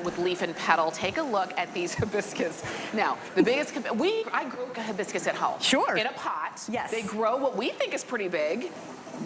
with leaf and petal. Take a look at these hibiscus. Now, the biggest, I grew a hibiscus at home. Sure. In a pot. Yes. They grow what we think is pretty big.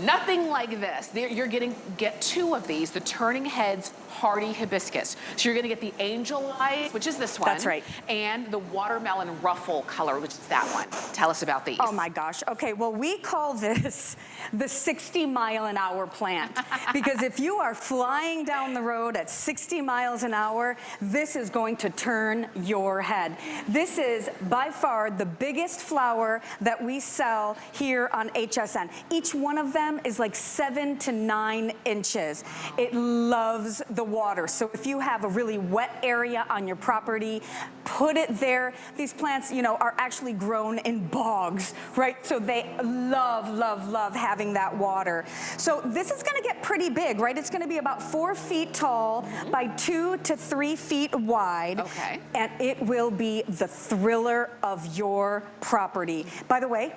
Nothing like this. You're get two of these, the turning heads hardy hibiscus. So you're gonna get the angel eyes, which is this one. That's right. And the watermelon ruffle color, which is that one. Tell us about these. Oh my gosh. Okay, well, we call this the 60-mile-an-hour plant. Because if you are flying down the road at 60 miles an hour, this is going to turn your head. This is by far the biggest flower that we sell here on HSN. Each one of them is like 7 to 9 inches. It loves the water. So if you have a really wet area on your property, put it there. These plants, you know, are actually grown in bogs, right? So they love, love, love having that water. So this is gonna get pretty big, right? It's gonna be about 4 feet tall by 2 to 3 feet wide. Okay. And it will be the thriller of your property. By the way,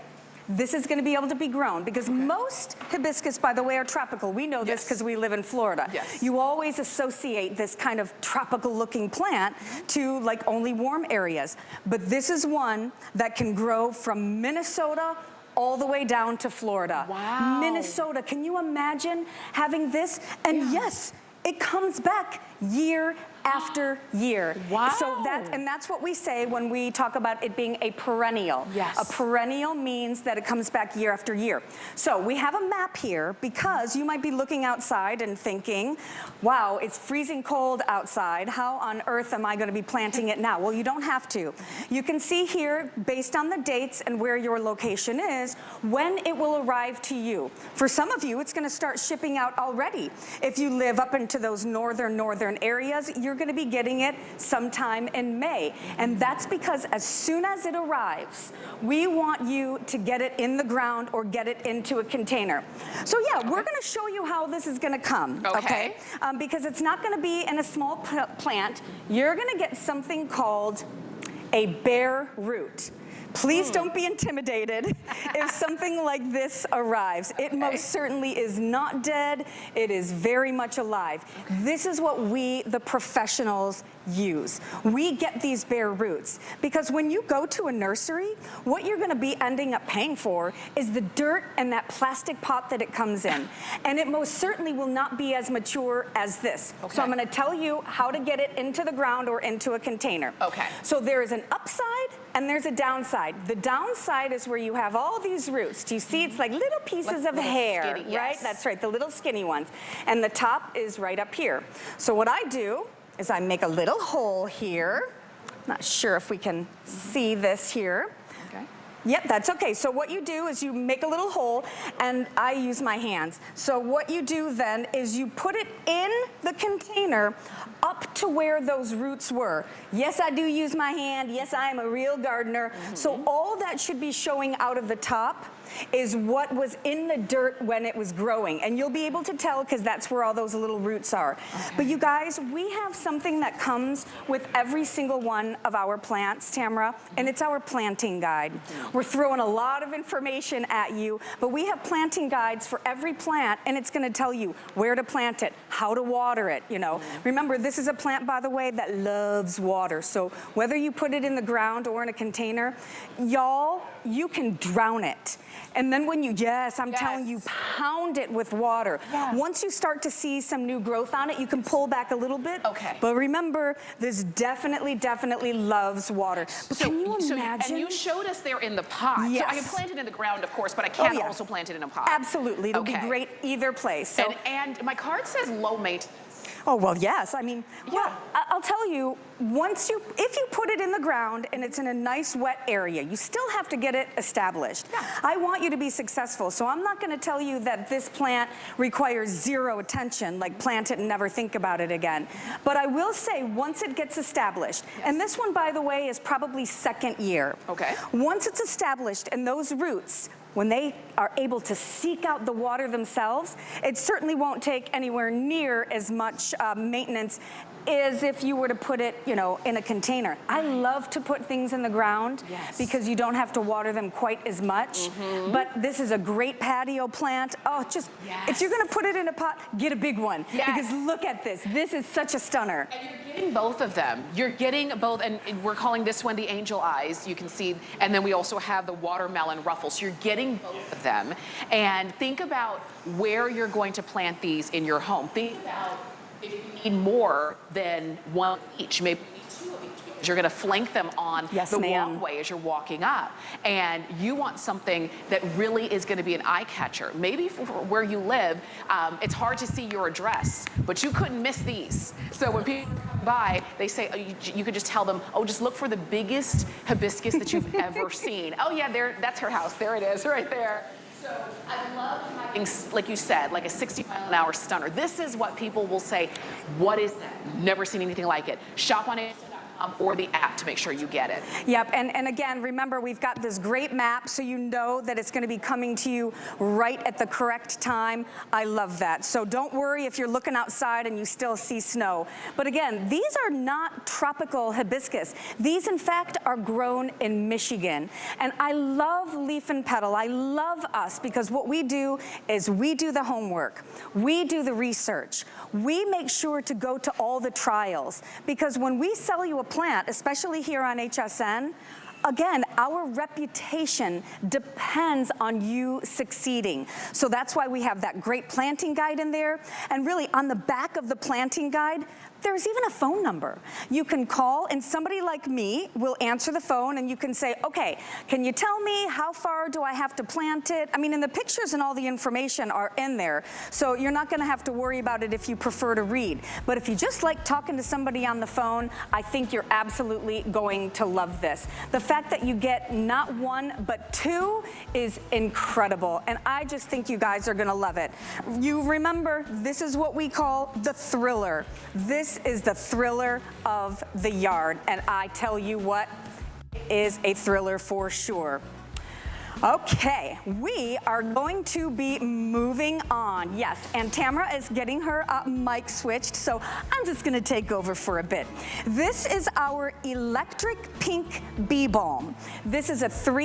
this is going to be able to be grown because most hibiscus, by the way, are tropical. We know this because we live in Florida. Yes. You always associate this kind of tropical looking plant to like only warm areas. But this is one that can grow from Minnesota all the way down to Florida. Wow. Minnesota, can you imagine having this? And yes, it comes back year after year. Wow. So that's what we say when we talk about it being a perennial. Yes. A perennial means that it comes back year after year. So we have a map here because you might be looking outside and thinking, wow, it's freezing cold outside. How on earth am I going to be planting it now? Well, you don't have to. You can see here, based on the dates and where your location is, when it will arrive to you. For some of you, it's going to start shipping out already. If you live up into those northern areas, you're going to be getting it sometime in May. And that's because as soon as it arrives, we want you to get it in the ground or get it into a container. So yeah, we're going to show you how this is going to come. Okay? Because it's not going to be in a small plant. You're going to get something called a bare root. Please don't be intimidated if something like this arrives. It most certainly is not dead. It is very much alive. This is what we, the professionals, use. We get these bare roots because when you go to a nursery, what you're going to be ending up paying for is the dirt and that plastic pot that it comes in. And it most certainly will not be as mature as this. So I'm going to tell you how to get it into the ground or into a container. So there is an upside and there's a downside. The downside is where you have all these roots. Do you see? It's like little pieces of hair, skinny, right? That's right, the little skinny ones. And the top is right up here. So what I do is I make a little hole here. Not sure if we can see this here. Yep, that's okay. So what you do is you make a little hole, and I use my hands. So what you do then is you put it in the container up to where those roots were. Yes, I do use my hand. Yes, I am a real gardener. So all that should be showing out of the top is what was in the dirt when it was growing. And you'll be able to tell because that's where all those little roots are. But you guys, we have something that comes with every single one of our plants, Tamara, and it's our planting guide. We're throwing a lot of information at you, but we have planting guides for every plant, and it's going to tell you where to plant it, how to water it, you know. Remember, this is a plant, by the way, that loves water. So whether you put it in the ground or in a container, y'all, you can drown it. And then when you, I'm telling you, pound it with water. Once you start to see some new growth on it, you can pull back a little bit. But remember, this definitely loves water. But can you imagine? And you showed us there in the pot. So I can plant it in the ground, of course, but I can also plant it in a pot. Absolutely. It'll be great either place. So, and my card says low maintenance. Oh, well, yes. I mean, well, I'll tell you, if you put it in the ground and it's in a nice wet area, you still have to get it established. I want you to be successful, so I'm not going to tell you that this plant requires zero attention, like plant it and never think about it again. But I will say, once it gets established, and this one, by the way, is probably second year. Once it's established and those roots, when they are able to seek out the water themselves, it certainly won't take anywhere near as much maintenance is if you were to put it, you know, in a container. I love to put things in the ground because you don't have to water them quite as much. But this is a great patio plant. Oh, just, if you're gonna put it in a pot, get a big one. Because look at this. This is such a stunner. And you're getting both of them. You're getting both, and we're calling this one the angel eyes, you can see, and then we also have the watermelon ruffles. You're getting both of them. And think about where you're going to plant these in your home. Think about if you need more than one each, maybe two of each, because you're gonna flank them on the walkway as you're walking up. And you want something that really is gonna be an eye catcher. Maybe for where you live, it's hard to see your address, but you couldn't miss these. So when people come by, they say, oh, you could just tell them, oh, just look for the biggest hibiscus that you've ever seen. Oh yeah, that's her house, there it is, right there. So I love having, like you said, like a 60-mile-an-hour stunner. This is what people will say, what is that? Never seen anything like it. Shop on Amazon or the app to make sure you get it. Yep, and again, remember, we've got this great map so you know that it's gonna be coming to you right at the correct time. I love that. So don't worry if you're looking outside and you still see snow. But again, these are not tropical hibiscus. These, in fact, are grown in Michigan. And I love Leaf and Petal. I love us because what we do is we do the homework. We do the research. We make sure to go to all the trials because when we sell you a plant, especially here on HSN, again, our reputation depends on you succeeding. So that's why we have that great planting guide in there. And really on the back of the planting guide, there's even a phone number. You can call and somebody like me will answer the phone and you can say, okay, can you tell me how far do I have to plant it? I mean, and the pictures and all the information are in there. So you're not gonna have to worry about it if you prefer to read. But if you just like talking to somebody on the phone, I think you're absolutely going to love this. The fact that you get not one, but two is incredible. And I just think you guys are gonna love it. You remember, this is what we call the thriller. This is the thriller of the yard. And I tell you what, it is a thriller for sure. Okay, we are going to be moving on. Yes, and Tamara is getting her mic switched, so I'm just gonna take over for a bit. This is our electric pink bee balm. This is a 3